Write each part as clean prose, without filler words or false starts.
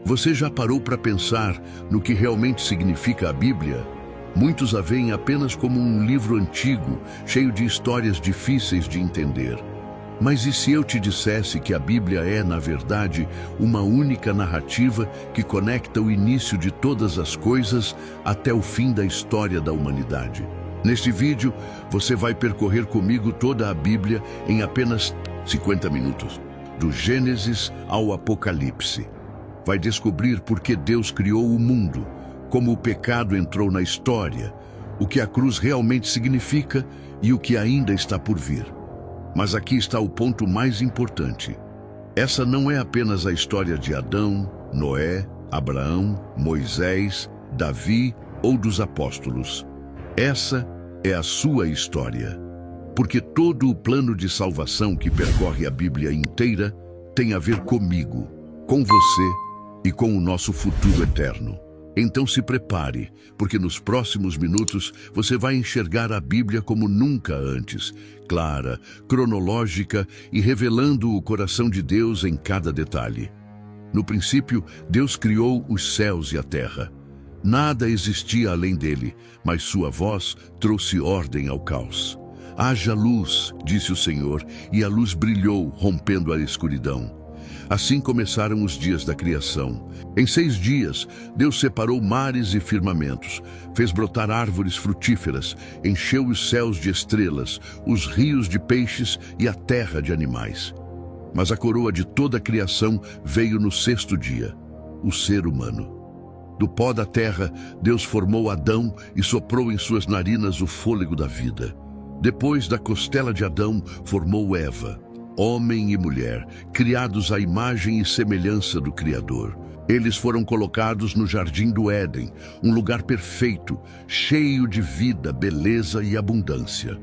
Você já parou para pensar no que realmente significa a Bíblia? Muitos a veem apenas como um livro antigo, cheio de histórias difíceis de entender. Mas e se eu te dissesse que a Bíblia é, na verdade, uma única narrativa que conecta o início de todas as coisas até o fim da história da humanidade? Neste vídeo, você vai percorrer comigo toda a Bíblia em apenas 50 minutos, do Gênesis ao Apocalipse. Vai descobrir por que Deus criou o mundo, como o pecado entrou na história, o que a cruz realmente significa e o que ainda está por vir. Mas aqui está o ponto mais importante. Essa não é apenas a história de Adão, Noé, Abraão, Moisés, Davi ou dos apóstolos. Essa é a sua história. Porque todo o plano de salvação que percorre a Bíblia inteira tem a ver comigo, com você e com o nosso futuro eterno. Então se prepare, porque nos próximos minutos você vai enxergar a Bíblia como nunca antes, clara, cronológica e revelando o coração de Deus em cada detalhe. No princípio, Deus criou os céus e a terra. Nada existia além dele, mas sua voz trouxe ordem ao caos. Haja luz, disse o Senhor, e a luz brilhou, rompendo a escuridão. Assim começaram os dias da criação. Em 6 dias, Deus separou mares e firmamentos, fez brotar árvores frutíferas, encheu os céus de estrelas, os rios de peixes e a terra de animais. Mas a coroa de toda a criação veio no 6º dia, o ser humano. Do pó da terra, Deus formou Adão e soprou em suas narinas o fôlego da vida. Depois da costela de Adão, formou Eva. Homem e mulher, criados à imagem e semelhança do Criador. Eles foram colocados no Jardim do Éden, um lugar perfeito, cheio de vida, beleza e abundância.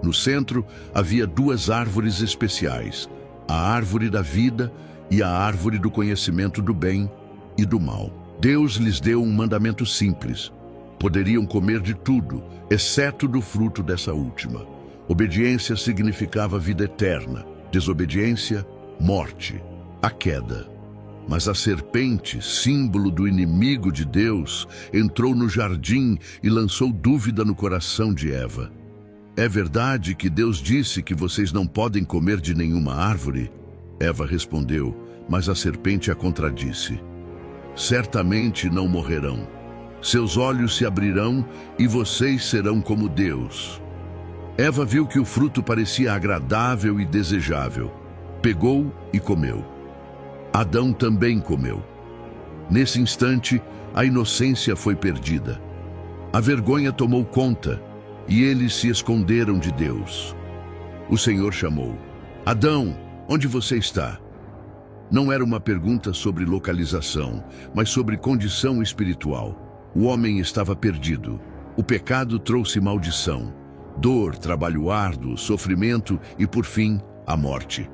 No centro havia 2 árvores especiais, a árvore da vida e a árvore do conhecimento do bem e do mal. Deus lhes deu um mandamento simples. Poderiam comer de tudo, exceto do fruto dessa última. Obediência significava vida eterna, desobediência, morte, a queda. Mas a serpente, símbolo do inimigo de Deus, entrou no jardim e lançou dúvida no coração de Eva. É verdade que Deus disse que vocês não podem comer de nenhuma árvore? Eva respondeu, mas a serpente a contradisse. Certamente não morrerão. Seus olhos se abrirão e vocês serão como Deus. Eva viu que o fruto parecia agradável e desejável. Pegou e comeu. Adão também comeu. Nesse instante, a inocência foi perdida. A vergonha tomou conta e eles se esconderam de Deus. O Senhor chamou: Adão, onde você está? Não era uma pergunta sobre localização, mas sobre condição espiritual. O homem estava perdido. O pecado trouxe maldição. Dor, trabalho árduo, sofrimento e, por fim, a morte.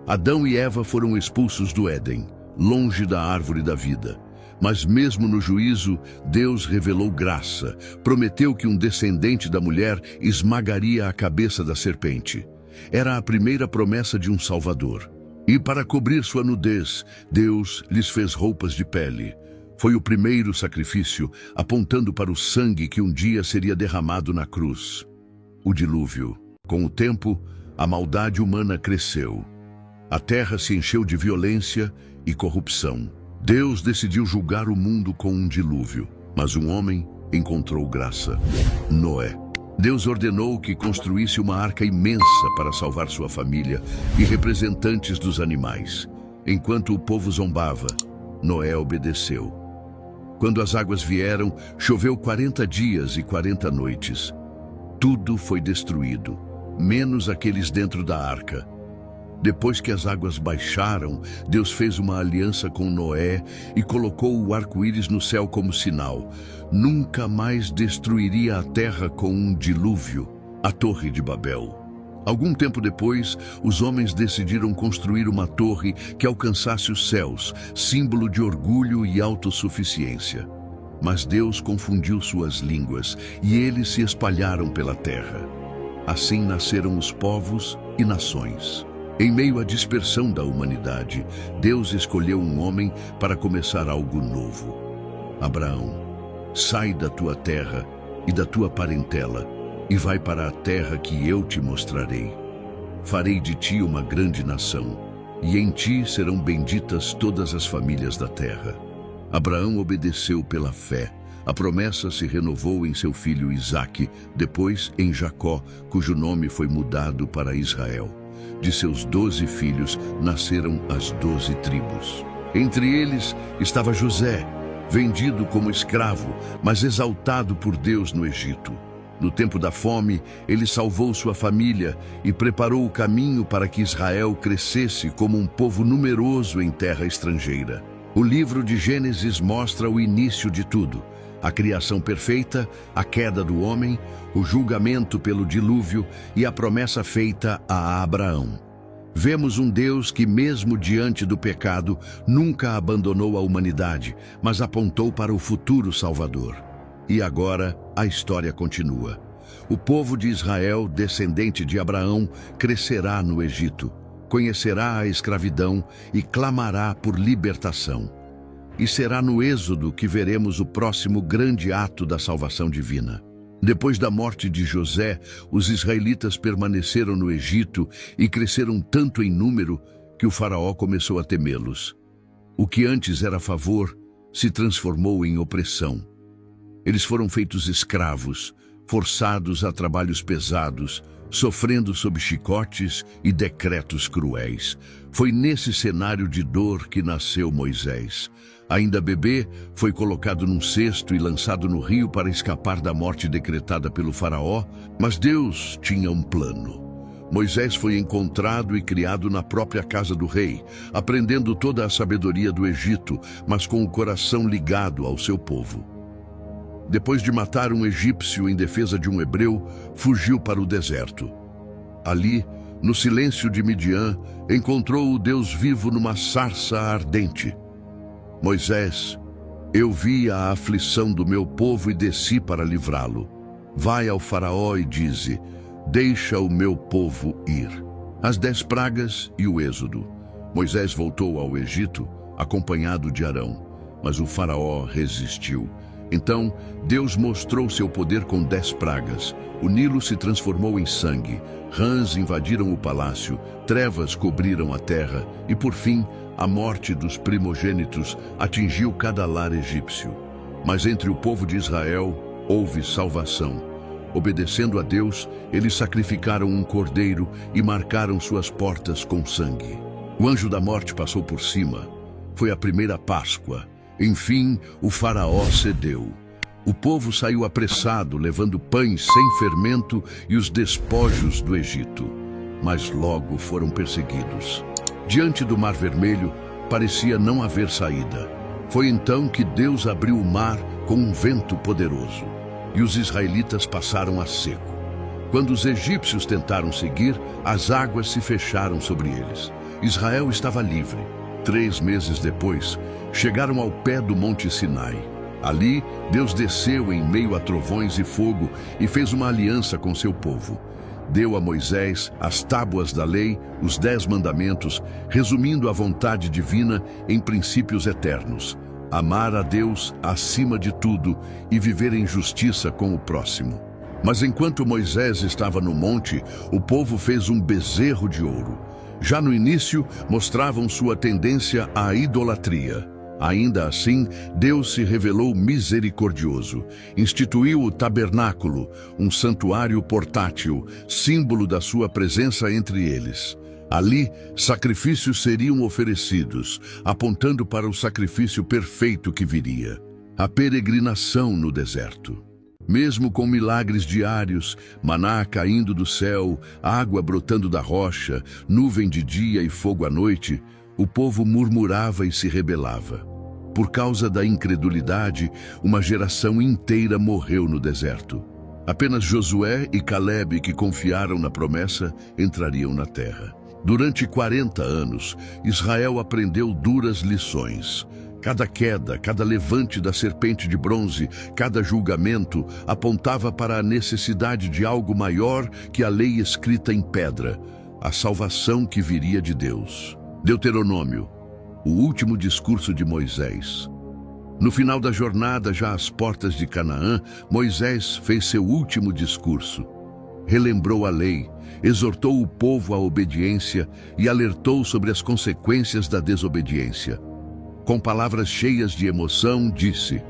Adão e Eva foram expulsos do Éden, longe da árvore da vida. Mas mesmo no juízo, Deus revelou graça, prometeu que um descendente da mulher esmagaria a cabeça da serpente. Era a primeira promessa de um Salvador. E para cobrir sua nudez, Deus lhes fez roupas de pele. Foi o primeiro sacrifício, apontando para o sangue que um dia seria derramado na cruz. O dilúvio. Com o tempo, a maldade humana cresceu. A terra se encheu de violência e corrupção. Deus decidiu julgar o mundo com um dilúvio, mas um homem encontrou graça: Noé. Deus ordenou que construísse uma arca imensa para salvar sua família e representantes dos animais. Enquanto o povo zombava, Noé obedeceu. Quando as águas vieram, choveu 40 dias e 40 noites. Tudo foi destruído, menos aqueles dentro da arca. Depois que as águas baixaram, Deus fez uma aliança com Noé e colocou o arco-íris no céu como sinal. Nunca mais destruiria a terra com um dilúvio, a Torre de Babel. Algum tempo depois, os homens decidiram construir uma torre que alcançasse os céus, símbolo de orgulho e autossuficiência. Mas Deus confundiu suas línguas e eles se espalharam pela terra. Assim nasceram os povos e nações. Em meio à dispersão da humanidade, Deus escolheu um homem para começar algo novo. Abraão, sai da tua terra e da tua parentela e vai para a terra que eu te mostrarei. Farei de ti uma grande nação, e em ti serão benditas todas as famílias da terra. Abraão obedeceu pela fé. A promessa se renovou em seu filho Isaque, depois em Jacó, cujo nome foi mudado para Israel. De seus 12 filhos nasceram as 12 tribos. Entre eles estava José, vendido como escravo, mas exaltado por Deus no Egito. No tempo da fome, ele salvou sua família e preparou o caminho para que Israel crescesse como um povo numeroso em terra estrangeira. O livro de Gênesis mostra o início de tudo: a criação perfeita, a queda do homem, o julgamento pelo dilúvio e a promessa feita a Abraão. Vemos um Deus que, mesmo diante do pecado, nunca abandonou a humanidade, mas apontou para o futuro Salvador. E agora a história continua. O povo de Israel, descendente de Abraão, crescerá no Egito, conhecerá a escravidão e clamará por libertação. E será no Êxodo que veremos o próximo grande ato da salvação divina. Depois da morte de José, os israelitas permaneceram no Egito e cresceram tanto em número que o faraó começou a temê-los. O que antes era favor se transformou em opressão. Eles foram feitos escravos, forçados a trabalhos pesados, sofrendo sob chicotes e decretos cruéis. Foi nesse cenário de dor que nasceu Moisés. Ainda bebê, foi colocado num cesto e lançado no rio para escapar da morte decretada pelo faraó, mas Deus tinha um plano. Moisés foi encontrado e criado na própria casa do rei, aprendendo toda a sabedoria do Egito, mas com o coração ligado ao seu povo. Depois de matar um egípcio em defesa de um hebreu, fugiu para o deserto. Ali, no silêncio de Midian, encontrou o Deus vivo numa sarça ardente. Moisés, eu vi a aflição do meu povo e desci para livrá-lo. Vai ao faraó e dize: deixa o meu povo ir. As 10 pragas e o êxodo. Moisés voltou ao Egito, acompanhado de Arão, mas o faraó resistiu. Então, Deus mostrou seu poder com 10 pragas. O Nilo se transformou em sangue, rãs invadiram o palácio, trevas cobriram a terra e, por fim, a morte dos primogênitos atingiu cada lar egípcio. Mas entre o povo de Israel houve salvação. Obedecendo a Deus, eles sacrificaram um cordeiro e marcaram suas portas com sangue. O anjo da morte passou por cima. Foi a primeira Páscoa. Enfim, o faraó cedeu. O povo saiu apressado, levando pães sem fermento e os despojos do Egito. Mas logo foram perseguidos. Diante do Mar Vermelho, parecia não haver saída. Foi então que Deus abriu o mar com um vento poderoso, e os israelitas passaram a seco. Quando os egípcios tentaram seguir, as águas se fecharam sobre eles. Israel estava livre. 3 meses depois, chegaram ao pé do Monte Sinai. Ali, Deus desceu em meio a trovões e fogo e fez uma aliança com seu povo. Deu a Moisés as tábuas da lei, os 10 mandamentos, resumindo a vontade divina em princípios eternos: amar a Deus acima de tudo e viver em justiça com o próximo. Mas enquanto Moisés estava no monte, o povo fez um bezerro de ouro. Já no início, mostravam sua tendência à idolatria. Ainda assim, Deus se revelou misericordioso. Instituiu o tabernáculo, um santuário portátil, símbolo da sua presença entre eles. Ali, sacrifícios seriam oferecidos, apontando para o sacrifício perfeito que viria: a peregrinação no deserto. Mesmo com milagres diários, maná caindo do céu, água brotando da rocha, nuvem de dia e fogo à noite, o povo murmurava e se rebelava. Por causa da incredulidade, uma geração inteira morreu no deserto. Apenas Josué e Calebe, que confiaram na promessa, entrariam na terra. Durante 40 anos, Israel aprendeu duras lições. Cada queda, cada levante da serpente de bronze, cada julgamento apontava para a necessidade de algo maior que a lei escrita em pedra: a salvação que viria de Deus. Deuteronômio, o último discurso de Moisés. No final da jornada, já às portas de Canaã, Moisés fez seu último discurso. Relembrou a lei, exortou o povo à obediência e alertou sobre as consequências da desobediência. Com palavras cheias de emoção, disse: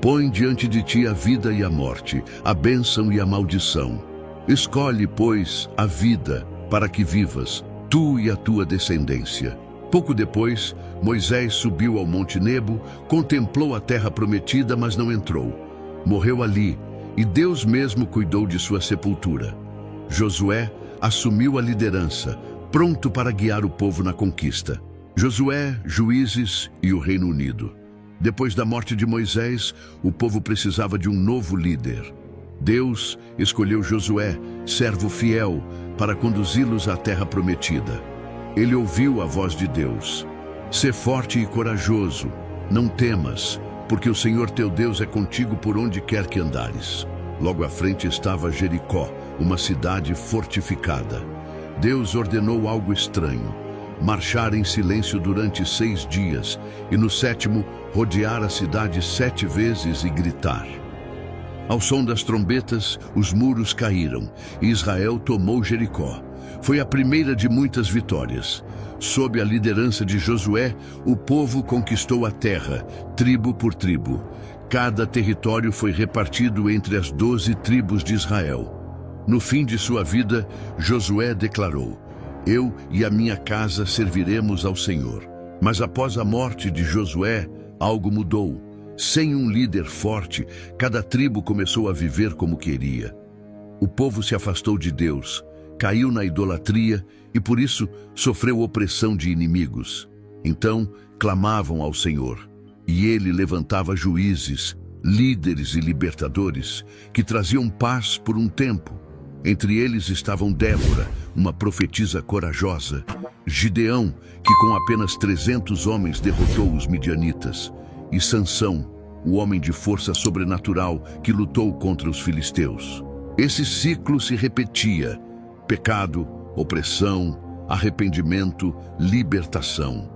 "Põe diante de ti a vida e a morte, a bênção e a maldição. Escolhe, pois, a vida, para que vivas, tu e a tua descendência." Pouco depois, Moisés subiu ao Monte Nebo, contemplou a terra prometida, mas não entrou. Morreu ali, e Deus mesmo cuidou de sua sepultura. Josué assumiu a liderança, pronto para guiar o povo na conquista. Josué, Juízes e o Reino Unido. Depois da morte de Moisés, o povo precisava de um novo líder. Deus escolheu Josué, servo fiel, para conduzi-los à terra prometida. Ele ouviu a voz de Deus: "Sê forte e corajoso, não temas, porque o Senhor teu Deus é contigo por onde quer que andares." Logo à frente estava Jericó, uma cidade fortificada. Deus ordenou algo estranho: marchar em silêncio durante 6 dias e no 7º rodear a cidade 7 vezes e gritar. Ao som das trombetas, os muros caíram e Israel tomou Jericó. Foi a primeira de muitas vitórias. Sob a liderança de Josué, o povo conquistou a terra, tribo por tribo. Cada território foi repartido entre as 12 tribos de Israel. No fim de sua vida, Josué declarou: "Eu e a minha casa serviremos ao Senhor." Mas após a morte de Josué, algo mudou. Sem um líder forte, cada tribo começou a viver como queria. O povo se afastou de Deus, caiu na idolatria e por isso sofreu opressão de inimigos. Então clamavam ao Senhor, e ele levantava juízes, líderes e libertadores que traziam paz por um tempo. Entre eles estavam Débora, uma profetisa corajosa, Gideão, que com apenas 300 homens derrotou os midianitas, e Sansão, o homem de força sobrenatural que lutou contra os filisteus. Esse ciclo se repetia: pecado, opressão, arrependimento, libertação.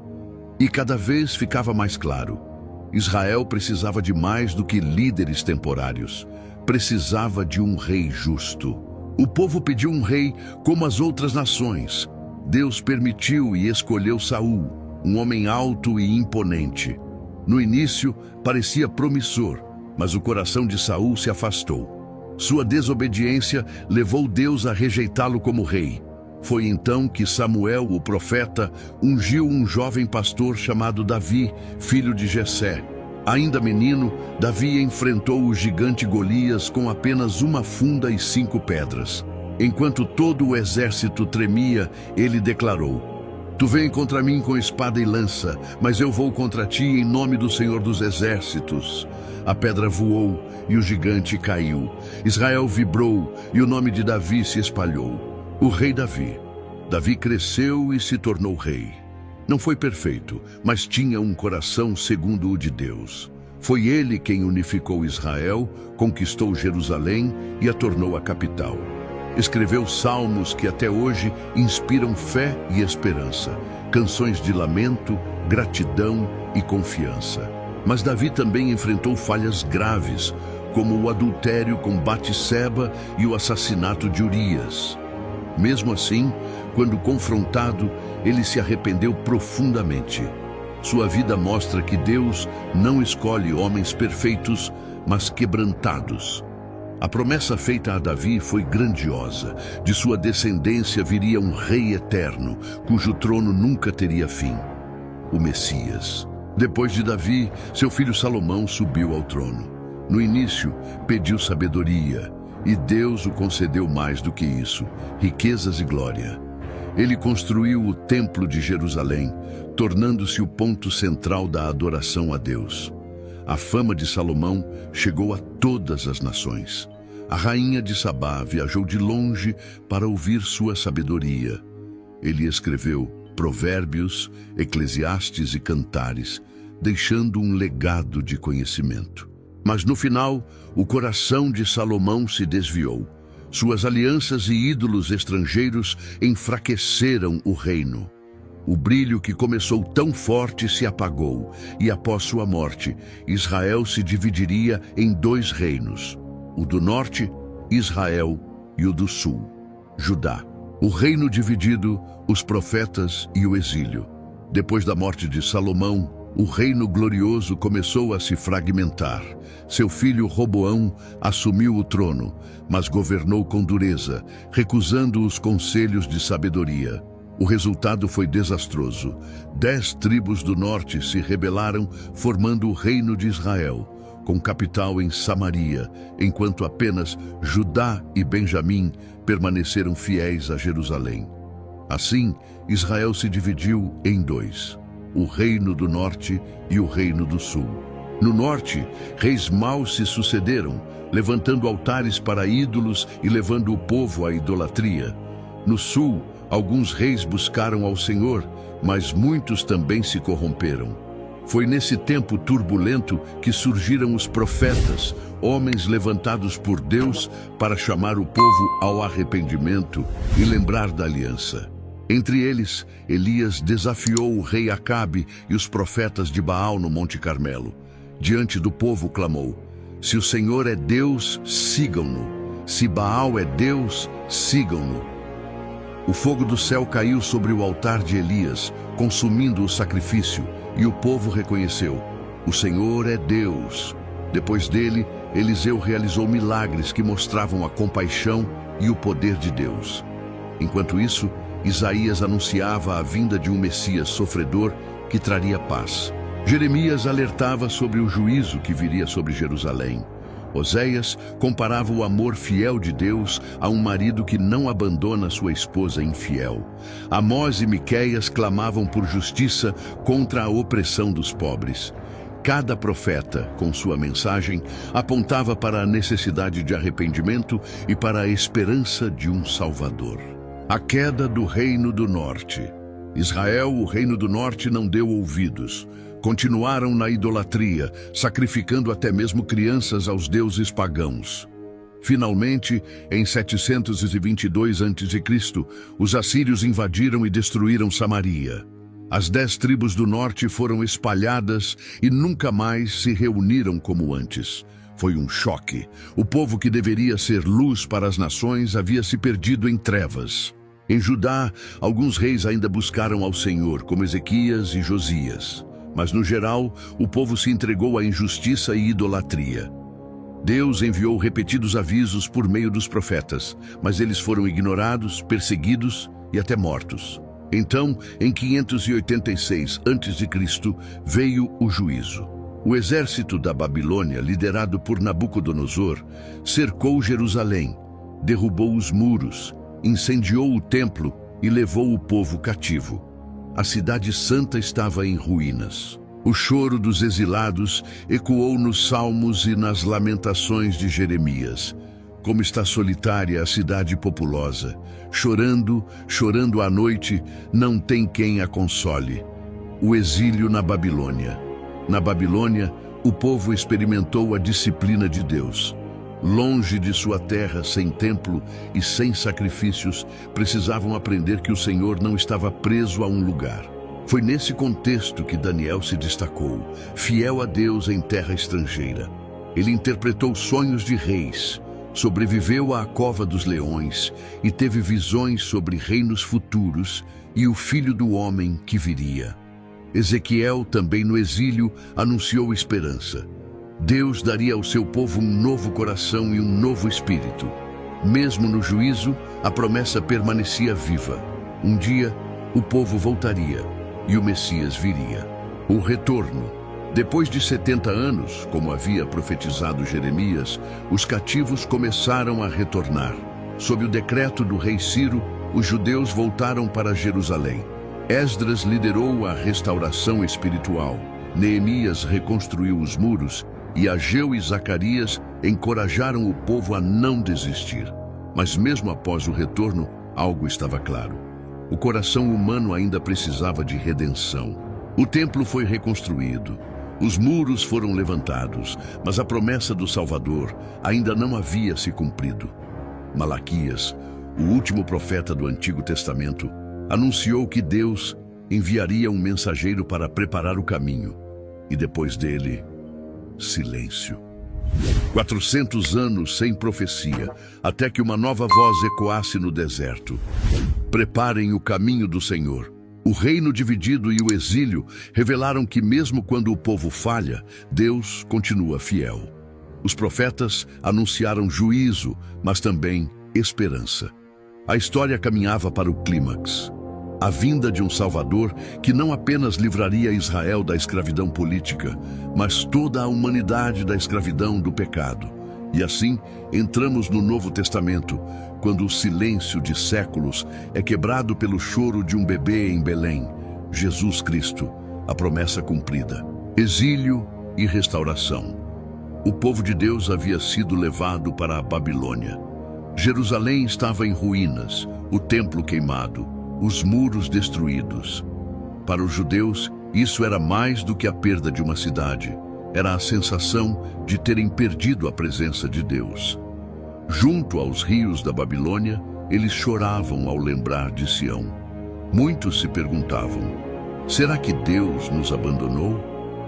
E cada vez ficava mais claro: Israel precisava de mais do que líderes temporários. Precisava de um rei justo. O povo pediu um rei como as outras nações. Deus permitiu e escolheu Saul, um homem alto e imponente. No início, parecia promissor, mas o coração de Saul se afastou. Sua desobediência levou Deus a rejeitá-lo como rei. Foi então que Samuel, o profeta, ungiu um jovem pastor chamado Davi, filho de Jessé. Ainda menino, Davi enfrentou o gigante Golias com apenas uma funda e 5 pedras. Enquanto todo o exército tremia, ele declarou: "Tu vem contra mim com espada e lança, mas eu vou contra ti em nome do Senhor dos Exércitos." A pedra voou e o gigante caiu. Israel vibrou e o nome de Davi se espalhou. O rei Davi. Davi cresceu e se tornou rei. Não foi perfeito, mas tinha um coração segundo o de Deus. Foi ele quem unificou Israel, conquistou Jerusalém e a tornou a capital. Escreveu salmos que até hoje inspiram fé e esperança, canções de lamento, gratidão e confiança. Mas Davi também enfrentou falhas graves, como o adultério com Batseba e o assassinato de Urias. Mesmo assim, quando confrontado, ele se arrependeu profundamente. Sua vida mostra que Deus não escolhe homens perfeitos, mas quebrantados. A promessa feita a Davi foi grandiosa. De sua descendência viria um rei eterno, cujo trono nunca teria fim: o Messias. Depois de Davi, seu filho Salomão subiu ao trono. No início, pediu sabedoria, e Deus o concedeu mais do que isso: riquezas e glória. Ele construiu o Templo de Jerusalém, tornando-se o ponto central da adoração a Deus. A fama de Salomão chegou a todas as nações. A rainha de Sabá viajou de longe para ouvir sua sabedoria. Ele escreveu Provérbios, Eclesiastes e Cantares, deixando um legado de conhecimento. Mas no final, o coração de Salomão se desviou. Suas alianças e ídolos estrangeiros enfraqueceram o reino. O brilho que começou tão forte se apagou, e após sua morte, Israel se dividiria em dois reinos: o do norte, Israel, e o do sul, Judá. O reino dividido, os profetas e o exílio. Depois da morte de Salomão, o reino glorioso começou a se fragmentar. Seu filho Roboão assumiu o trono, mas governou com dureza, recusando os conselhos de sabedoria. O resultado foi desastroso. 10 tribos do norte se rebelaram, formando o reino de Israel, com capital em Samaria, enquanto apenas Judá e Benjamim permaneceram fiéis a Jerusalém. Assim, Israel se dividiu em dois: o reino do norte e o reino do sul. No norte, reis maus se sucederam, levantando altares para ídolos e levando o povo à idolatria. No sul, alguns reis buscaram ao Senhor, mas muitos também se corromperam. Foi nesse tempo turbulento que surgiram os profetas, homens levantados por Deus para chamar o povo ao arrependimento e lembrar da aliança. Entre eles, Elias desafiou o rei Acabe e os profetas de Baal no Monte Carmelo. Diante do povo clamou: se o Senhor é Deus, sigam-no. Se Baal é Deus, sigam-no. O fogo do céu caiu sobre o altar de Elias, consumindo o sacrifício, e o povo reconheceu: o Senhor é Deus. Depois dele, Eliseu realizou milagres que mostravam a compaixão e o poder de Deus. Enquanto isso, Isaías anunciava a vinda de um Messias sofredor que traria paz. Jeremias alertava sobre o juízo que viria sobre Jerusalém. Oséias comparava o amor fiel de Deus a um marido que não abandona sua esposa infiel. Amós e Miqueias clamavam por justiça contra a opressão dos pobres. Cada profeta, com sua mensagem, apontava para a necessidade de arrependimento e para a esperança de um Salvador. A queda do Reino do Norte. Israel, o Reino do Norte, não deu ouvidos. Continuaram na idolatria, sacrificando até mesmo crianças aos deuses pagãos. Finalmente, em 722 a.C., os assírios invadiram e destruíram Samaria. As 10 tribos do norte foram espalhadas e nunca mais se reuniram como antes. Foi um choque. O povo que deveria ser luz para as nações havia se perdido em trevas. Em Judá, alguns reis ainda buscaram ao Senhor, como Ezequias e Josias. Mas, no geral, o povo se entregou à injustiça e idolatria. Deus enviou repetidos avisos por meio dos profetas, mas eles foram ignorados, perseguidos e até mortos. Então, em 586 a.C., veio o juízo. O exército da Babilônia, liderado por Nabucodonosor, cercou Jerusalém, derrubou os muros, incendiou o templo e levou o povo cativo. A cidade santa estava em ruínas. O choro dos exilados ecoou nos salmos e nas lamentações de Jeremias. Como está solitária a cidade populosa, chorando, chorando à noite, não tem quem a console. O exílio na Babilônia. Na Babilônia, o povo experimentou a disciplina de Deus. Longe de sua terra, sem templo e sem sacrifícios, precisavam aprender que o Senhor não estava preso a um lugar. Foi nesse contexto que Daniel se destacou, fiel a Deus em terra estrangeira. Ele interpretou sonhos de reis, sobreviveu à cova dos leões e teve visões sobre reinos futuros e o Filho do Homem que viria. Ezequiel, também no exílio, anunciou esperança. Deus daria ao seu povo um novo coração e um novo espírito. Mesmo no juízo, a promessa permanecia viva. Um dia, o povo voltaria e o Messias viria. O retorno. Depois de 70 anos, como havia profetizado Jeremias, os cativos começaram a retornar. Sob o decreto do rei Ciro, os judeus voltaram para Jerusalém. Esdras liderou a restauração espiritual. Neemias reconstruiu os muros e Ageu e Zacarias encorajaram o povo a não desistir. Mas mesmo após o retorno, algo estava claro. O coração humano ainda precisava de redenção. O templo foi reconstruído, os muros foram levantados, mas a promessa do Salvador ainda não havia se cumprido. Malaquias, o último profeta do Antigo Testamento, anunciou que Deus enviaria um mensageiro para preparar o caminho, e depois dele, silêncio. 400 anos sem profecia, até que uma nova voz ecoasse no deserto. Preparem o caminho do Senhor. O reino dividido e o exílio revelaram que mesmo quando o povo falha, Deus continua fiel. Os profetas anunciaram juízo, mas também esperança. A história caminhava para o clímax. A vinda de um Salvador que não apenas livraria Israel da escravidão política, mas toda a humanidade da escravidão do pecado. E assim, entramos no Novo Testamento, quando o silêncio de séculos é quebrado pelo choro de um bebê em Belém, Jesus Cristo, a promessa cumprida. Exílio e restauração. O povo de Deus havia sido levado para a Babilônia. Jerusalém estava em ruínas, o templo queimado, os muros destruídos. Para os judeus, isso era mais do que a perda de uma cidade. Era a sensação de terem perdido a presença de Deus. Junto aos rios da Babilônia, eles choravam ao lembrar de Sião. Muitos se perguntavam: será que Deus nos abandonou?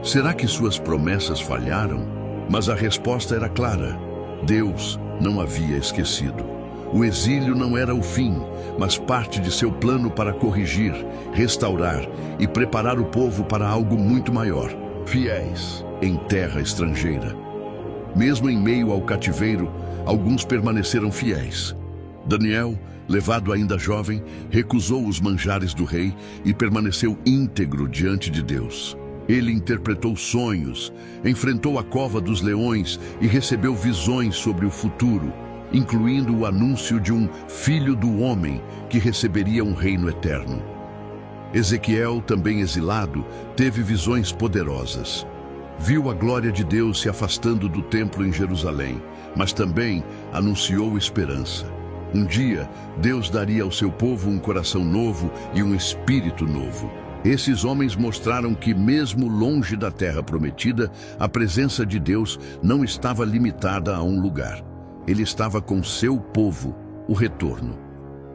Será que suas promessas falharam? Mas a resposta era clara: Deus não havia esquecido. O exílio não era o fim, mas parte de seu plano para corrigir, restaurar e preparar o povo para algo muito maior. Fiéis em terra estrangeira. Mesmo em meio ao cativeiro, alguns permaneceram fiéis. Daniel, levado ainda jovem, recusou os manjares do rei e permaneceu íntegro diante de Deus. Ele interpretou sonhos, enfrentou a cova dos leões e recebeu visões sobre o futuro, incluindo o anúncio de um filho do homem que receberia um reino eterno. Ezequiel, também exilado, teve visões poderosas. Viu a glória de Deus se afastando do templo em Jerusalém, mas também anunciou esperança. Um dia, Deus daria ao seu povo um coração novo e um espírito novo. Esses homens mostraram que, mesmo longe da terra prometida, a presença de Deus não estava limitada a um lugar. Ele estava com seu povo, o retorno.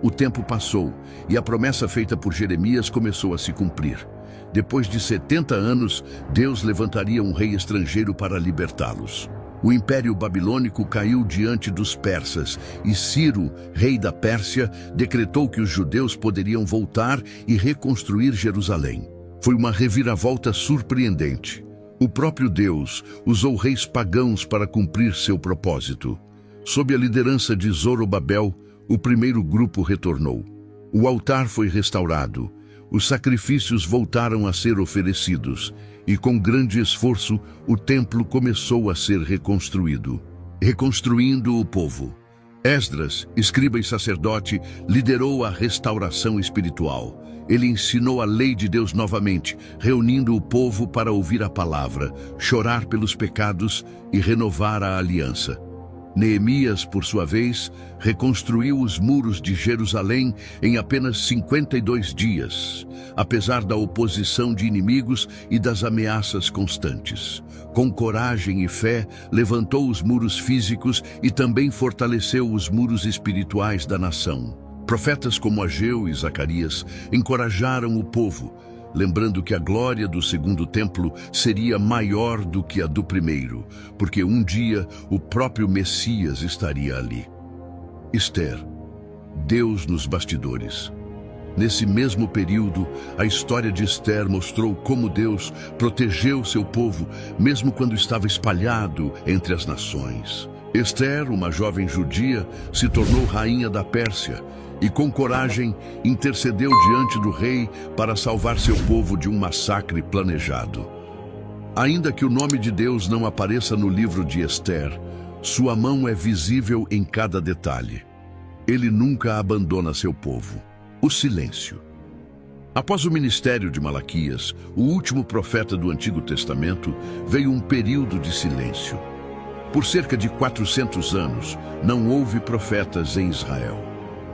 O tempo passou e a promessa feita por Jeremias começou a se cumprir. Depois de 70 anos, Deus levantaria um rei estrangeiro para libertá-los. O Império Babilônico caiu diante dos persas e Ciro, rei da Pérsia, decretou que os judeus poderiam voltar e reconstruir Jerusalém. Foi uma reviravolta surpreendente. O próprio Deus usou reis pagãos para cumprir seu propósito. Sob a liderança de Zorobabel, o primeiro grupo retornou. O altar foi restaurado, os sacrifícios voltaram a ser oferecidos e, com grande esforço, o templo começou a ser reconstruído. Reconstruindo o povo. Esdras, escriba e sacerdote, liderou a restauração espiritual. Ele ensinou a lei de Deus novamente, reunindo o povo para ouvir a palavra, chorar pelos pecados e renovar a aliança. Neemias, por sua vez, reconstruiu os muros de Jerusalém em apenas 52 dias, apesar da oposição de inimigos e das ameaças constantes. Com coragem e fé, levantou os muros físicos e também fortaleceu os muros espirituais da nação. Profetas como Ageu e Zacarias encorajaram o povo, lembrando que a glória do segundo templo seria maior do que a do primeiro, porque um dia o próprio Messias estaria ali. Esther, Deus nos bastidores. Nesse mesmo período, a história de Esther mostrou como Deus protegeu seu povo, mesmo quando estava espalhado entre as nações. Esther, uma jovem judia, se tornou rainha da Pérsia, e com coragem intercedeu diante do rei para salvar seu povo de um massacre planejado. Ainda que o nome de Deus não apareça no livro de Esther, sua mão é visível em cada detalhe. Ele nunca abandona seu povo. O silêncio. Após o ministério de Malaquias, o último profeta do Antigo Testamento, veio um período de silêncio. Por cerca de 400 anos, não houve profetas em Israel.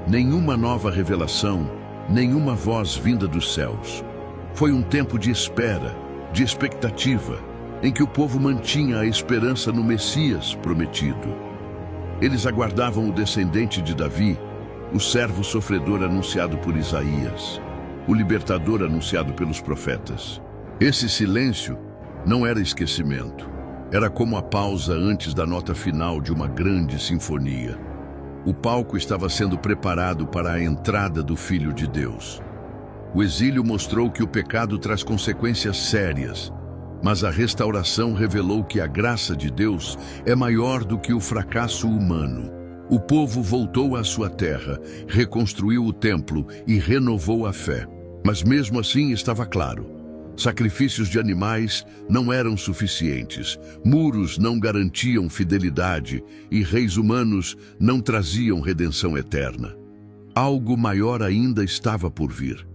Nenhuma nova revelação, nenhuma voz vinda dos céus. Foi um tempo de espera, de expectativa, em que o povo mantinha a esperança no Messias prometido. Eles aguardavam o descendente de Davi, o servo sofredor anunciado por Isaías, o libertador anunciado pelos profetas. Esse silêncio não era esquecimento. Era como a pausa antes da nota final de uma grande sinfonia. O palco estava sendo preparado para a entrada do Filho de Deus. O exílio mostrou que o pecado traz consequências sérias, mas a restauração revelou que a graça de Deus é maior do que o fracasso humano. O povo voltou à sua terra, reconstruiu o templo e renovou a fé. Mas mesmo assim estava claro: sacrifícios de animais não eram suficientes, muros não garantiam fidelidade e reis humanos não traziam redenção eterna. Algo maior ainda estava por vir.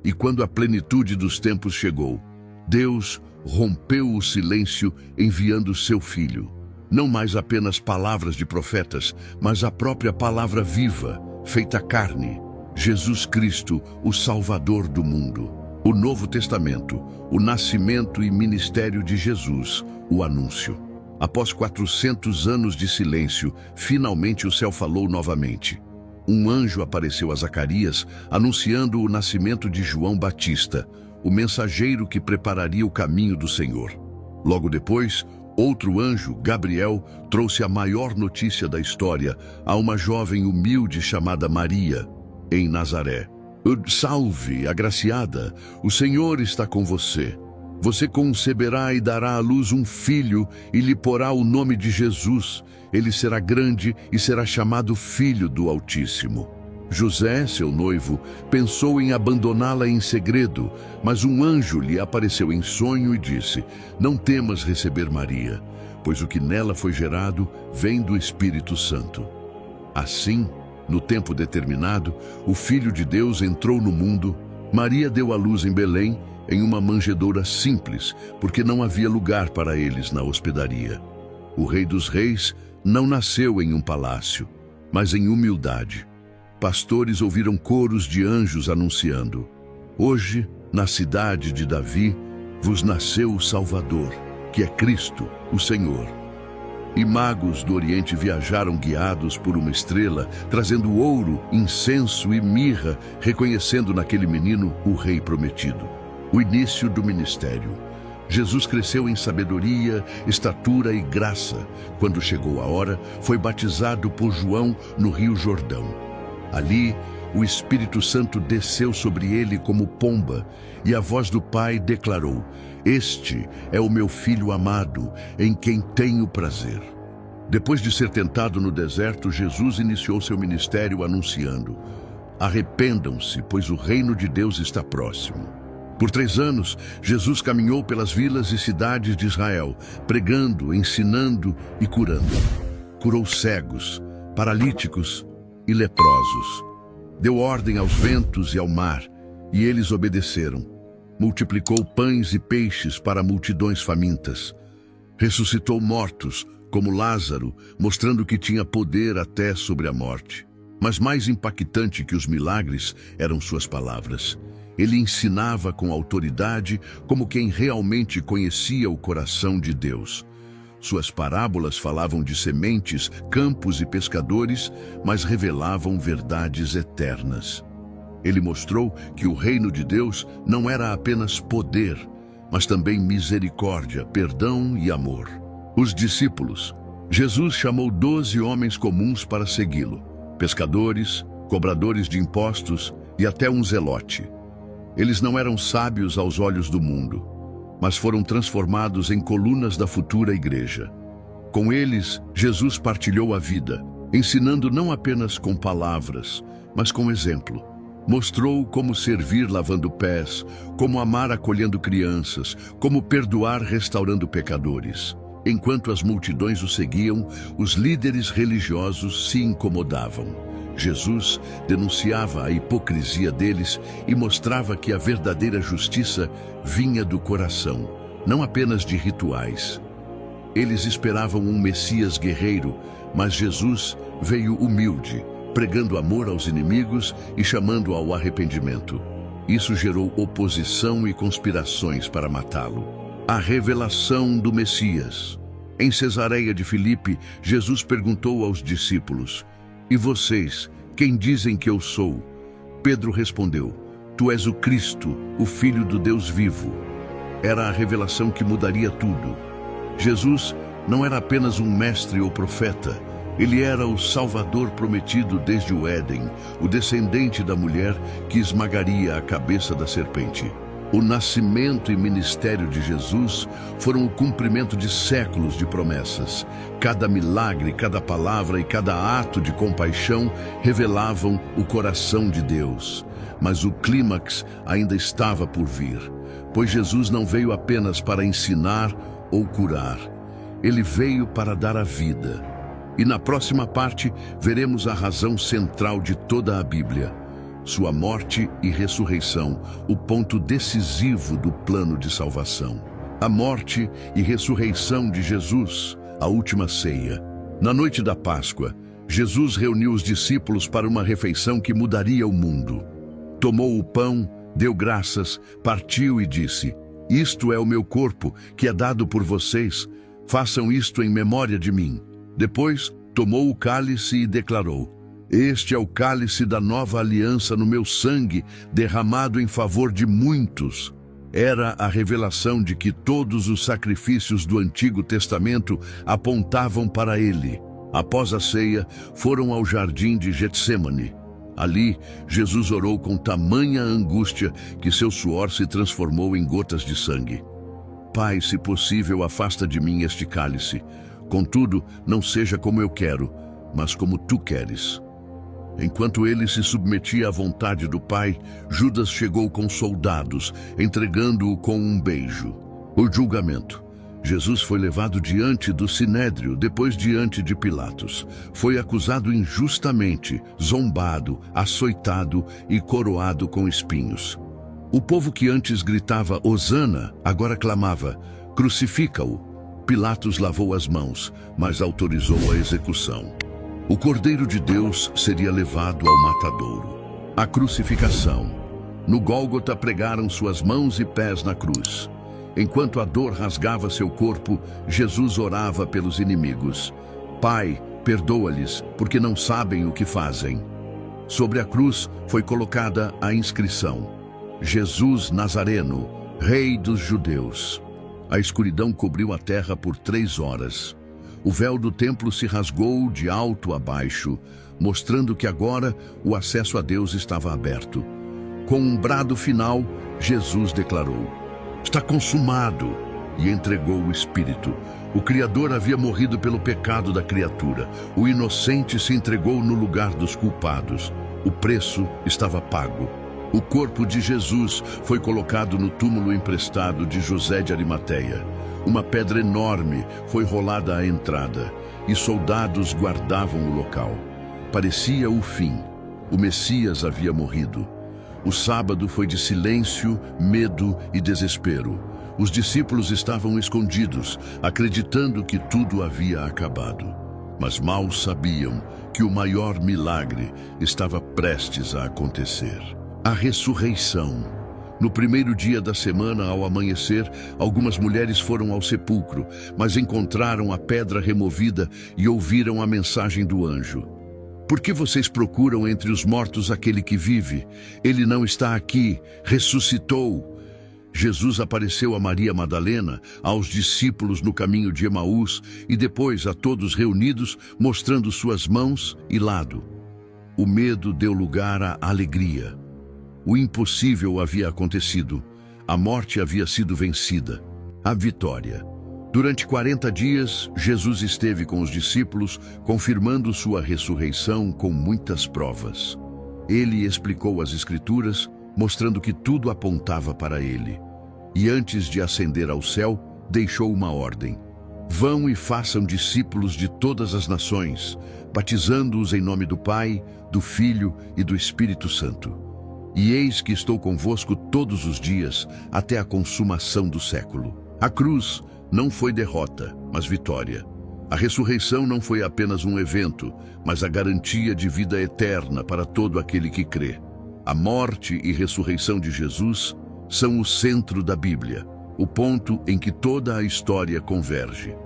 E quando a plenitude dos tempos chegou, Deus rompeu o silêncio enviando seu Filho. Não mais apenas palavras de profetas, mas a própria palavra viva, feita carne, Jesus Cristo, o Salvador do mundo. O Novo Testamento, o nascimento e ministério de Jesus, o anúncio. Após 400 anos de silêncio, finalmente o céu falou novamente. Um anjo apareceu a Zacarias, anunciando o nascimento de João Batista, o mensageiro que prepararia o caminho do Senhor. Logo depois, outro anjo, Gabriel, trouxe a maior notícia da história a uma jovem humilde chamada Maria, em Nazaré. Salve, agraciada, o Senhor está com você. Você conceberá e dará à luz um filho e lhe porá o nome de Jesus. Ele será grande e será chamado Filho do Altíssimo. José, seu noivo, pensou em abandoná-la em segredo, mas um anjo lhe apareceu em sonho e disse: Não temas receber Maria, pois o que nela foi gerado vem do Espírito Santo. Assim, no tempo determinado, o Filho de Deus entrou no mundo. Maria deu à luz em Belém, em uma manjedoura simples, porque não havia lugar para eles na hospedaria. O Rei dos Reis não nasceu em um palácio, mas em humildade. Pastores ouviram coros de anjos anunciando: Hoje, na cidade de Davi, vos nasceu o Salvador, que é Cristo, o Senhor. E magos do Oriente viajaram guiados por uma estrela, trazendo ouro, incenso e mirra, reconhecendo naquele menino o Rei prometido. O início do ministério. Jesus cresceu em sabedoria, estatura e graça. Quando chegou a hora, foi batizado por João no Rio Jordão. Ali, o Espírito Santo desceu sobre ele como pomba, e a voz do Pai declarou: Este é o meu Filho amado, em quem tenho prazer. Depois de ser tentado no deserto, Jesus iniciou seu ministério anunciando: Arrependam-se, pois o reino de Deus está próximo. Por 3 anos, Jesus caminhou pelas vilas e cidades de Israel, pregando, ensinando e curando. Curou cegos, paralíticos e leprosos. Deu ordem aos ventos e ao mar, e eles obedeceram. Multiplicou pães e peixes para multidões famintas. Ressuscitou mortos, como Lázaro, mostrando que tinha poder até sobre a morte. Mas mais impactante que os milagres eram suas palavras. Ele ensinava com autoridade, como quem realmente conhecia o coração de Deus. Suas parábolas falavam de sementes, campos e pescadores, mas revelavam verdades eternas. Ele mostrou que o reino de Deus não era apenas poder, mas também misericórdia, perdão e amor. Os discípulos. Jesus chamou 12 homens comuns para segui-lo: pescadores, cobradores de impostos e até um zelote. Eles não eram sábios aos olhos do mundo, mas foram transformados em colunas da futura igreja. Com eles, Jesus partilhou a vida, ensinando não apenas com palavras, mas com exemplo. Mostrou como servir lavando pés, como amar acolhendo crianças, como perdoar restaurando pecadores. Enquanto as multidões o seguiam, os líderes religiosos se incomodavam. Jesus denunciava a hipocrisia deles e mostrava que a verdadeira justiça vinha do coração, não apenas de rituais. Eles esperavam um Messias guerreiro, mas Jesus veio humilde, pregando amor aos inimigos e chamando ao arrependimento. Isso gerou oposição e conspirações para matá-lo. A revelação do Messias. Em Cesareia de Filipe, Jesus perguntou aos discípulos: "E vocês, quem dizem que eu sou?" Pedro respondeu: "Tu és o Cristo, o Filho do Deus vivo." Era a revelação que mudaria tudo. Jesus não era apenas um mestre ou profeta. Ele era o Salvador prometido desde o Éden, o descendente da mulher que esmagaria a cabeça da serpente. O nascimento e ministério de Jesus foram o cumprimento de séculos de promessas. Cada milagre, cada palavra e cada ato de compaixão revelavam o coração de Deus. Mas o clímax ainda estava por vir, pois Jesus não veio apenas para ensinar ou curar. Ele veio para dar a vida. E na próxima parte, veremos a razão central de toda a Bíblia: sua morte e ressurreição, o ponto decisivo do plano de salvação. A morte e ressurreição de Jesus, a última ceia. Na noite da Páscoa, Jesus reuniu os discípulos para uma refeição que mudaria o mundo. Tomou o pão, deu graças, partiu e disse: "Isto é o meu corpo, que é dado por vocês. Façam isto em memória de mim." Depois, tomou o cálice e declarou: "Este é o cálice da nova aliança no meu sangue, derramado em favor de muitos." Era a revelação de que todos os sacrifícios do Antigo Testamento apontavam para ele. Após a ceia, foram ao jardim de Getsêmani. Ali, Jesus orou com tamanha angústia que seu suor se transformou em gotas de sangue. "Pai, se possível, afasta de mim este cálice. Contudo, não seja como eu quero, mas como tu queres." Enquanto ele se submetia à vontade do Pai, Judas chegou com soldados, entregando-o com um beijo. O julgamento. Jesus foi levado diante do Sinédrio, depois diante de Pilatos. Foi acusado injustamente, zombado, açoitado e coroado com espinhos. O povo que antes gritava "Hosana", agora clamava "Crucifica-o." Pilatos lavou as mãos, mas autorizou a execução. O Cordeiro de Deus seria levado ao matadouro. A crucificação. No Gólgota pregaram suas mãos e pés na cruz. Enquanto a dor rasgava seu corpo, Jesus orava pelos inimigos. "Pai, perdoa-lhes, porque não sabem o que fazem." Sobre a cruz foi colocada a inscrição: Jesus Nazareno, Rei dos Judeus. A escuridão cobriu a terra por 3 horas. O véu do templo se rasgou de alto a baixo, mostrando que agora o acesso a Deus estava aberto. Com um brado final, Jesus declarou: "Está consumado", e entregou o Espírito. O Criador havia morrido pelo pecado da criatura. O inocente se entregou no lugar dos culpados. O preço estava pago. O corpo de Jesus foi colocado no túmulo emprestado de José de Arimateia. Uma pedra enorme foi rolada à entrada, e soldados guardavam o local. Parecia o fim. O Messias havia morrido. O sábado foi de silêncio, medo e desespero. Os discípulos estavam escondidos, acreditando que tudo havia acabado. Mas mal sabiam que o maior milagre estava prestes a acontecer. A ressurreição. No primeiro dia da semana, ao amanhecer, algumas mulheres foram ao sepulcro, mas encontraram a pedra removida e ouviram a mensagem do anjo: "Por que vocês procuram entre os mortos aquele que vive? Ele não está aqui, ressuscitou." Jesus apareceu a Maria Madalena, aos discípulos no caminho de Emaús e depois a todos reunidos, mostrando suas mãos e lado. O medo deu lugar à alegria. O impossível havia acontecido. A morte havia sido vencida. A vitória. Durante 40 dias, Jesus esteve com os discípulos, confirmando sua ressurreição com muitas provas. Ele explicou as Escrituras, mostrando que tudo apontava para ele. E antes de ascender ao céu, deixou uma ordem: "Vão e façam discípulos de todas as nações, batizando-os em nome do Pai, do Filho e do Espírito Santo. E eis que estou convosco todos os dias, até a consumação do século." A cruz não foi derrota, mas vitória. A ressurreição não foi apenas um evento, mas a garantia de vida eterna para todo aquele que crê. A morte e ressurreição de Jesus são o centro da Bíblia, o ponto em que toda a história converge.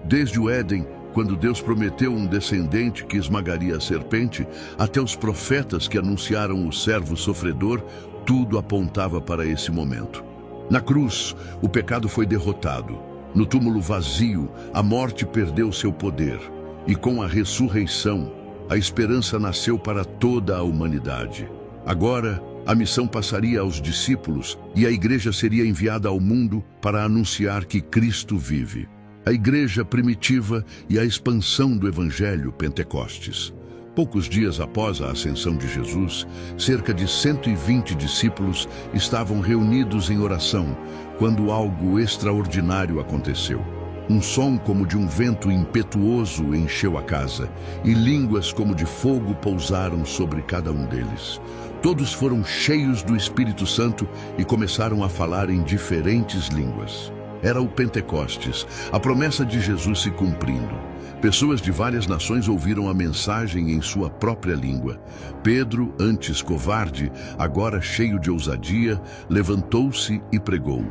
Desde o Éden, quando Deus prometeu um descendente que esmagaria a serpente, até os profetas que anunciaram o servo sofredor, tudo apontava para esse momento. Na cruz, o pecado foi derrotado. No túmulo vazio, a morte perdeu seu poder. E com a ressurreição, a esperança nasceu para toda a humanidade. Agora, a missão passaria aos discípulos e a igreja seria enviada ao mundo para anunciar que Cristo vive. A igreja primitiva e a expansão do Evangelho Pentecostes. Poucos dias após a ascensão de Jesus, cerca de 120 discípulos estavam reunidos em oração quando algo extraordinário aconteceu. Um som como de um vento impetuoso encheu a casa e línguas como de fogo pousaram sobre cada um deles. Todos foram cheios do Espírito Santo e começaram a falar em diferentes línguas. Era o Pentecostes, a promessa de Jesus se cumprindo. Pessoas de várias nações ouviram a mensagem em sua própria língua. Pedro, antes covarde, agora cheio de ousadia, levantou-se e pregou: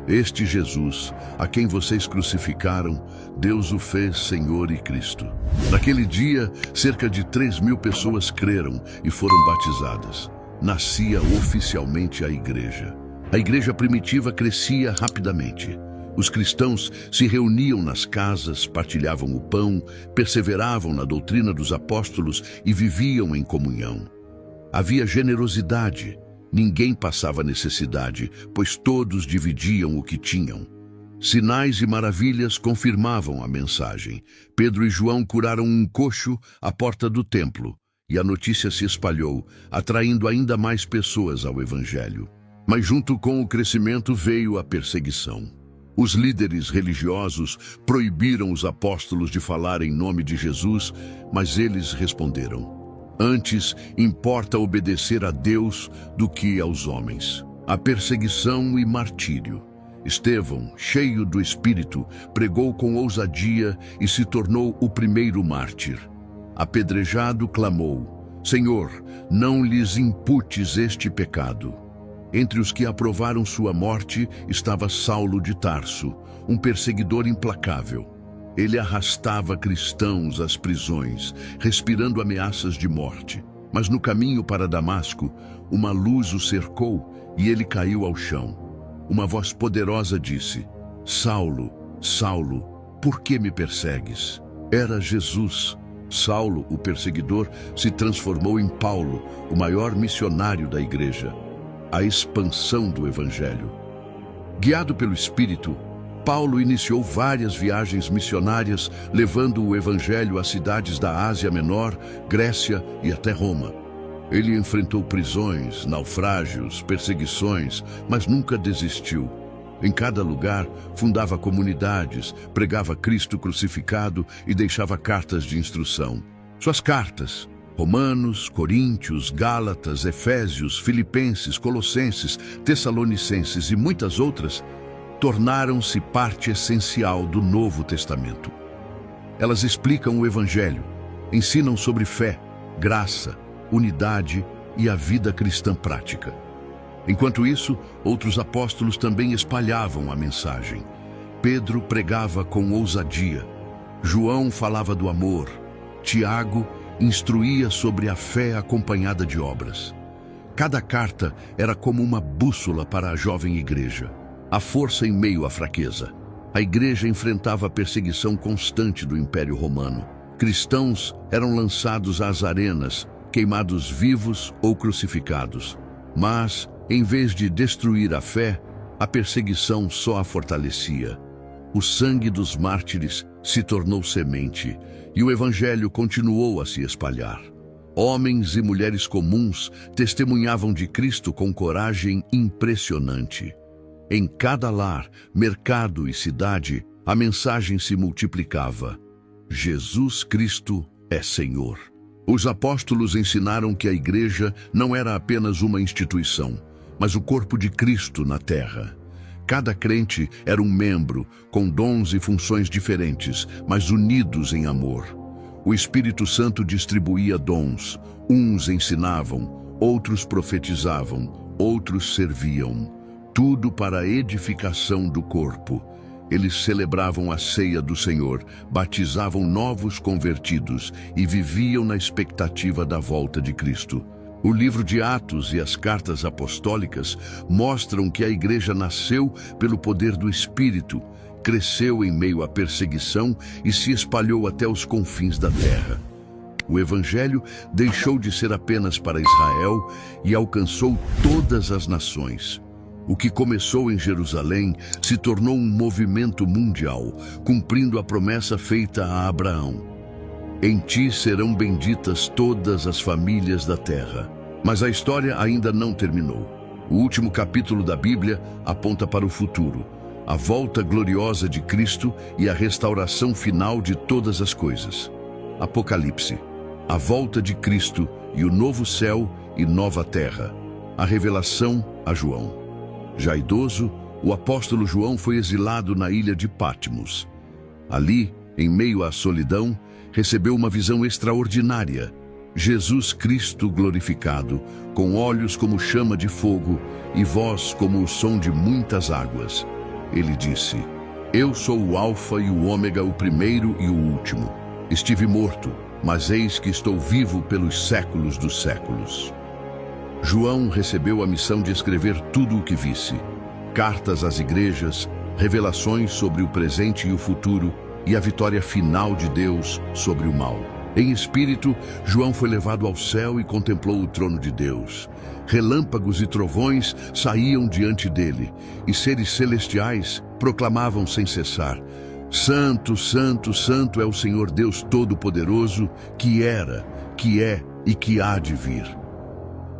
Este Jesus, a quem vocês crucificaram, Deus o fez Senhor e Cristo. Naquele dia, cerca de 3.000 pessoas creram e foram batizadas. Nascia oficialmente a igreja. A igreja primitiva crescia rapidamente. Os cristãos se reuniam nas casas, partilhavam o pão, perseveravam na doutrina dos apóstolos e viviam em comunhão. Havia generosidade. Ninguém passava necessidade, pois todos dividiam o que tinham. Sinais e maravilhas confirmavam a mensagem. Pedro e João curaram um coxo à porta do templo, e a notícia se espalhou, atraindo ainda mais pessoas ao Evangelho. Mas junto com o crescimento veio a perseguição. Os líderes religiosos proibiram os apóstolos de falar em nome de Jesus, mas eles responderam: Antes importa obedecer a Deus do que aos homens. A perseguição e martírio. Estevão, cheio do Espírito, pregou com ousadia e se tornou o primeiro mártir. Apedrejado, clamou: Senhor, não lhes imputes este pecado. Entre os que aprovaram sua morte estava Saulo de Tarso, um perseguidor implacável. Ele arrastava cristãos às prisões, respirando ameaças de morte. Mas no caminho para Damasco, uma luz o cercou e ele caiu ao chão. Uma voz poderosa disse: Saulo, Saulo, por que me persegues? Era Jesus. Saulo, o perseguidor, se transformou em Paulo, o maior missionário da igreja. A expansão do Evangelho. Guiado pelo Espírito, Paulo iniciou várias viagens missionárias, levando o Evangelho a cidades da Ásia Menor, Grécia e até Roma. Ele enfrentou prisões, naufrágios, perseguições, mas nunca desistiu. Em cada lugar, fundava comunidades, pregava Cristo crucificado e deixava cartas de instrução. Suas cartas: Romanos, Coríntios, Gálatas, Efésios, Filipenses, Colossenses, Tessalonicenses e muitas outras, tornaram-se parte essencial do Novo Testamento. Elas explicam o Evangelho, ensinam sobre fé, graça, unidade e a vida cristã prática. Enquanto isso, outros apóstolos também espalhavam a mensagem. Pedro pregava com ousadia. João falava do amor. Tiago instruía sobre a fé acompanhada de obras. Cada carta era como uma bússola para a jovem igreja. A força em meio à fraqueza. A igreja enfrentava a perseguição constante do Império Romano. Cristãos eram lançados às arenas, queimados vivos ou crucificados. Mas, em vez de destruir a fé, a perseguição só a fortalecia. O sangue dos mártires se tornou semente, e o Evangelho continuou a se espalhar. Homens e mulheres comuns testemunhavam de Cristo com coragem impressionante. Em cada lar, mercado e cidade, a mensagem se multiplicava: Jesus Cristo é Senhor. Os apóstolos ensinaram que a igreja não era apenas uma instituição, mas o corpo de Cristo na terra. Cada crente era um membro, com dons e funções diferentes, mas unidos em amor. O Espírito Santo distribuía dons. Uns ensinavam, outros profetizavam, outros serviam. Tudo para a edificação do corpo. Eles celebravam a ceia do Senhor, batizavam novos convertidos e viviam na expectativa da volta de Cristo. O livro de Atos e as cartas apostólicas mostram que a igreja nasceu pelo poder do Espírito, cresceu em meio à perseguição e se espalhou até os confins da terra. O Evangelho deixou de ser apenas para Israel e alcançou todas as nações. O que começou em Jerusalém se tornou um movimento mundial, cumprindo a promessa feita a Abraão. Em ti serão benditas todas as famílias da terra. Mas a história ainda não terminou. O último capítulo da Bíblia aponta para o futuro, a volta gloriosa de Cristo e a restauração final de todas as coisas. Apocalipse, a volta de Cristo e o novo céu e nova terra. A revelação a João. Já idoso, o apóstolo João foi exilado na ilha de Patmos. Ali, em meio à solidão, recebeu uma visão extraordinária. Jesus Cristo glorificado, com olhos como chama de fogo e voz como o som de muitas águas. Ele disse: Eu sou o Alfa e o Ômega, o primeiro e o último. Estive morto, mas eis que estou vivo pelos séculos dos séculos. João recebeu a missão de escrever tudo o que visse. Cartas às igrejas, revelações sobre o presente e o futuro e a vitória final de Deus sobre o mal. Em espírito, João foi levado ao céu e contemplou o trono de Deus. Relâmpagos e trovões saíam diante dele, e seres celestiais proclamavam sem cessar: Santo, Santo, Santo é o Senhor Deus Todo-Poderoso, que era, que é e que há de vir.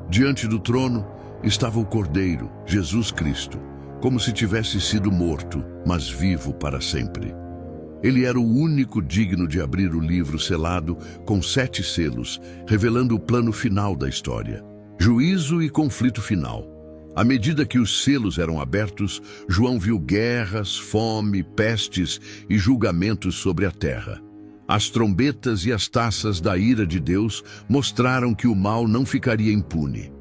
Diante do trono estava o Cordeiro, Jesus Cristo, como se tivesse sido morto, mas vivo para sempre. Ele era o único digno de abrir o livro selado com 7 selos, revelando o plano final da história. Juízo e conflito final. À medida que os selos eram abertos, João viu guerras, fome, pestes e julgamentos sobre a terra. As trombetas e as taças da ira de Deus mostraram que o mal não ficaria impune.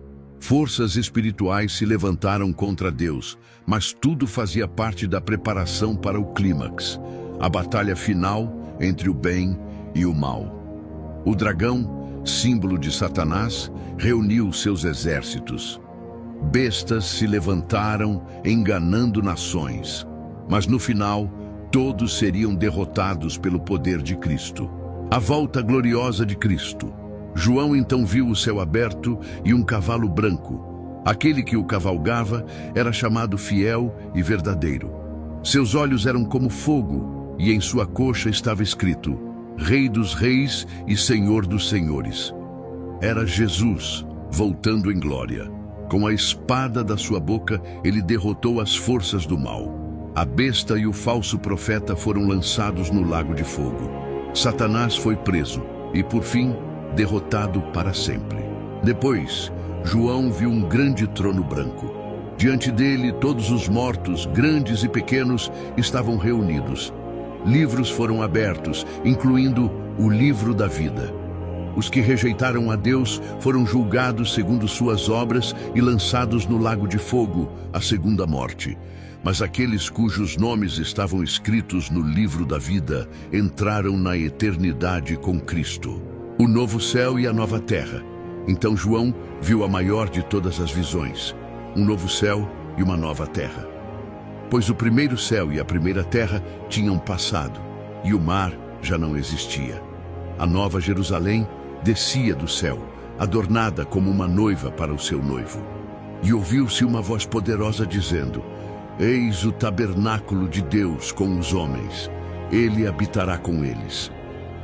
Forças espirituais se levantaram contra Deus, mas tudo fazia parte da preparação para o clímax, a batalha final entre o bem e o mal. O dragão, símbolo de Satanás, reuniu seus exércitos. Bestas se levantaram, enganando nações, mas no final, todos seriam derrotados pelo poder de Cristo. A volta gloriosa de Cristo. João então viu o céu aberto e um cavalo branco. Aquele que o cavalgava era chamado Fiel e Verdadeiro. Seus olhos eram como fogo e em sua coxa estava escrito: Rei dos Reis e Senhor dos Senhores. Era Jesus, voltando em glória. Com a espada da sua boca, ele derrotou as forças do mal. A besta e o falso profeta foram lançados no lago de fogo. Satanás foi preso e, por fim, derrotado para sempre. Depois, João viu um grande trono branco. Diante dele, todos os mortos, grandes e pequenos, estavam reunidos. Livros foram abertos, incluindo o livro da vida. Os que rejeitaram a Deus foram julgados segundo suas obras e lançados no lago de fogo, a segunda morte. Mas aqueles cujos nomes estavam escritos no livro da vida entraram na eternidade com Cristo. O novo céu e a nova terra. Então João viu a maior de todas as visões, um novo céu e uma nova terra. Pois o primeiro céu e a primeira terra tinham passado, e o mar já não existia. A nova Jerusalém descia do céu, adornada como uma noiva para o seu noivo. E ouviu-se uma voz poderosa dizendo: Eis o tabernáculo de Deus com os homens. Ele habitará com eles.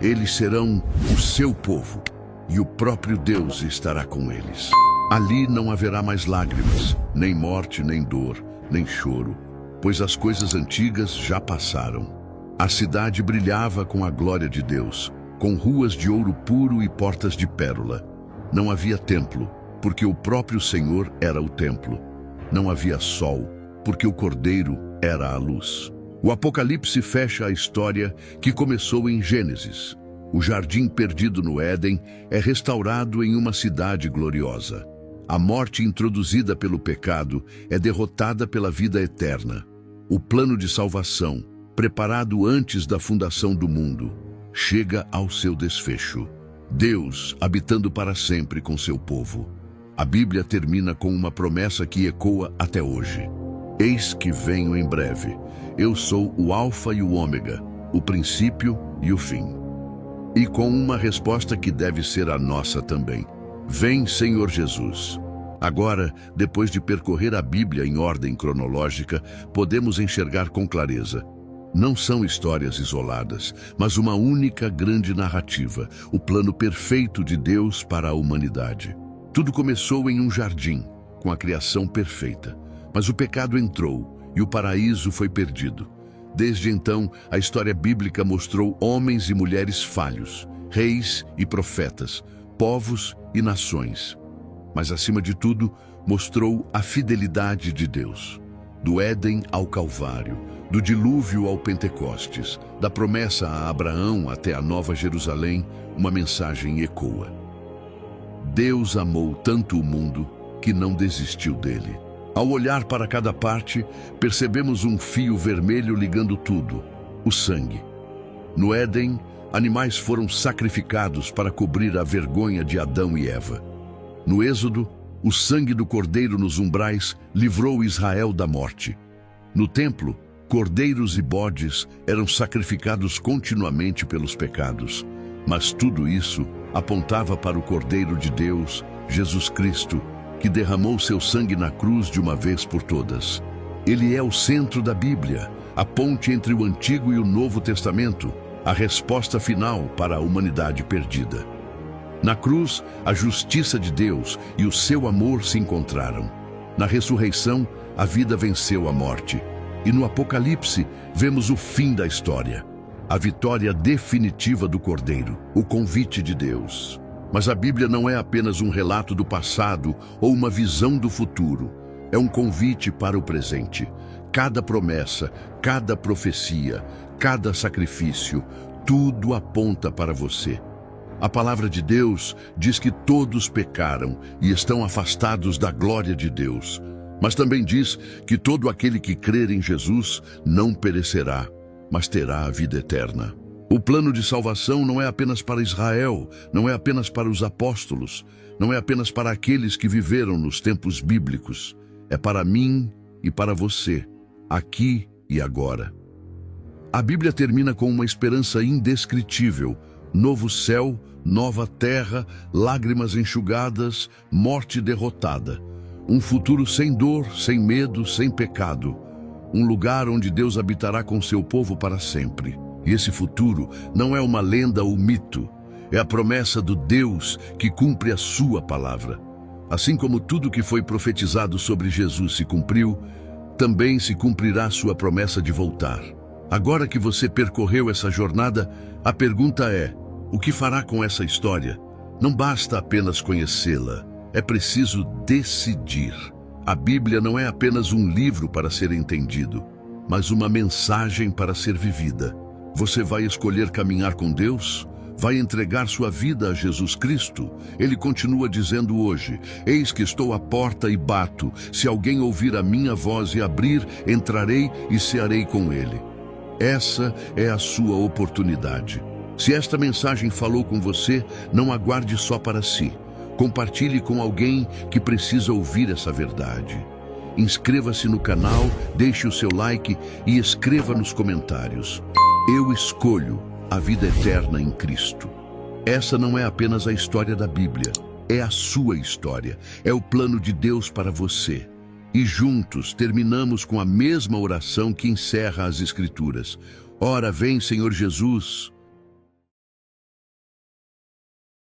Eles serão o seu povo, e o próprio Deus estará com eles. Ali não haverá mais lágrimas, nem morte, nem dor, nem choro, pois as coisas antigas já passaram. A cidade brilhava com a glória de Deus, com ruas de ouro puro e portas de pérola. Não havia templo, porque o próprio Senhor era o templo. Não havia sol, porque o Cordeiro era a luz. O Apocalipse fecha a história que começou em Gênesis. O jardim perdido no Éden é restaurado em uma cidade gloriosa. A morte introduzida pelo pecado é derrotada pela vida eterna. O plano de salvação, preparado antes da fundação do mundo, chega ao seu desfecho. Deus habitando para sempre com seu povo. A Bíblia termina com uma promessa que ecoa até hoje. Eis que venho em breve. Eu sou o Alfa e o Ômega, o princípio e o fim. E com uma resposta que deve ser a nossa também. Vem, Senhor Jesus. Agora, depois de percorrer a Bíblia em ordem cronológica, podemos enxergar com clareza. Não são histórias isoladas, mas uma única grande narrativa, o plano perfeito de Deus para a humanidade. Tudo começou em um jardim, com a criação perfeita. Mas o pecado entrou e o paraíso foi perdido. Desde então, a história bíblica mostrou homens e mulheres falhos, reis e profetas, povos e nações. Mas, acima de tudo, mostrou a fidelidade de Deus. Do Éden ao Calvário, do dilúvio ao Pentecostes, da promessa a Abraão até a Nova Jerusalém, uma mensagem ecoa. Deus amou tanto o mundo que não desistiu dele. Ao olhar para cada parte, percebemos um fio vermelho ligando tudo: o sangue. No Éden, animais foram sacrificados para cobrir a vergonha de Adão e Eva. No Êxodo, o sangue do cordeiro nos umbrais livrou Israel da morte. No templo, cordeiros e bodes eram sacrificados continuamente pelos pecados. Mas tudo isso apontava para o Cordeiro de Deus, Jesus Cristo, que derramou seu sangue na cruz de uma vez por todas. Ele é o centro da Bíblia, a ponte entre o Antigo e o Novo Testamento, a resposta final para a humanidade perdida. Na cruz, a justiça de Deus e o seu amor se encontraram. Na ressurreição, a vida venceu a morte. E no Apocalipse, vemos o fim da história. A vitória definitiva do Cordeiro, o convite de Deus. Mas a Bíblia não é apenas um relato do passado ou uma visão do futuro. É um convite para o presente. Cada promessa, cada profecia, cada sacrifício, tudo aponta para você. A palavra de Deus diz que todos pecaram e estão afastados da glória de Deus. Mas também diz que todo aquele que crer em Jesus não perecerá, mas terá a vida eterna. O plano de salvação não é apenas para Israel, não é apenas para os apóstolos, não é apenas para aqueles que viveram nos tempos bíblicos. É para mim e para você, aqui e agora. A Bíblia termina com uma esperança indescritível: novo céu, nova terra, lágrimas enxugadas, morte derrotada. Um futuro sem dor, sem medo, sem pecado. Um lugar onde Deus habitará com seu povo para sempre. E esse futuro não é uma lenda ou mito. É a promessa do Deus que cumpre a sua palavra. Assim como tudo que foi profetizado sobre Jesus se cumpriu, também se cumprirá sua promessa de voltar. Agora que você percorreu essa jornada, a pergunta é: o que fará com essa história? Não basta apenas conhecê-la, é preciso decidir. A Bíblia não é apenas um livro para ser entendido, mas uma mensagem para ser vivida. Você vai escolher caminhar com Deus? Vai entregar sua vida a Jesus Cristo? Ele continua dizendo hoje: eis que estou à porta e bato. Se alguém ouvir a minha voz e abrir, entrarei e cearei com ele. Essa é a sua oportunidade. Se esta mensagem falou com você, não aguarde só para si. Compartilhe com alguém que precisa ouvir essa verdade. Inscreva-se no canal, deixe o seu like e escreva nos comentários: eu escolho a vida eterna em Cristo. Essa não é apenas a história da Bíblia, é a sua história, é o plano de Deus para você. E juntos terminamos com a mesma oração que encerra as Escrituras: ora, vem, Senhor Jesus.